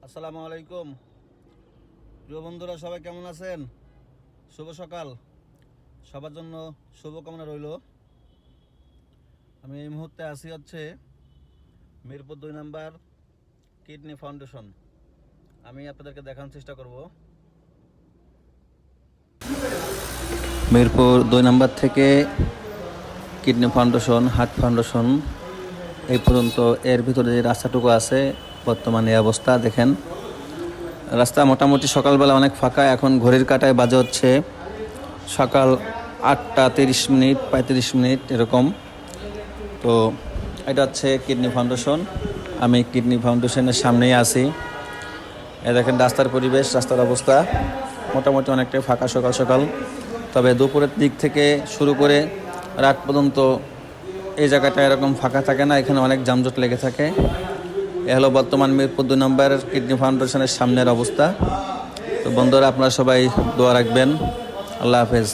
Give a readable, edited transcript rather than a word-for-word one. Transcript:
আসসালামু আলাইকুম প্রিয় বন্ধুরা, সবাই কেমন আছেন? শুভ সকাল, সবার জন্য শুভকামনা রইল। আমি এই মুহূর্তে আছি মিরপুর 2 নম্বর কিডনি ফাউন্ডেশন। আমি আপনাদেরকে দেখানোর চেষ্টা করব। মিরপুর 2 নম্বর থেকে কিডনি ফাউন্ডেশন, হার্ট ফাউন্ডেশন এই পর্যন্ত এর ভিতরে যে রাস্তাটুকু আছে বর্তমানে এই অবস্থা দেখেন। রাস্তা মোটামুটি সকালবেলা অনেক ফাঁকা। এখন ঘড়ির কাঁটায় বাজে হচ্ছে সকাল 8টা 30 মিনিট 35 মিনিট এরকম। তো এটা হচ্ছে কিডনি ফাউন্ডেশন। আমি কিডনি ফাউন্ডেশনের সামনেই আছি। এ দেখেন রাস্তার পরিবেশ, রাস্তার অবস্থা মোটামুটি অনেকটাই ফাঁকা সকাল সকাল। তবে দুপুরের দিক থেকে শুরু করে রাত পর্যন্ত এই জায়গাটা এরকম ফাঁকা থাকে না, এখানে অনেক যানজট লেগে থাকে। এ হলো বর্তমান মিরপুর 2 নম্বর কিডনি ফাউন্ডেশনের সামনের অবস্থা। তো বন্ধুরা, আপনারা সবাই দোয়া রাখবেন। আল্লাহ হাফেজ।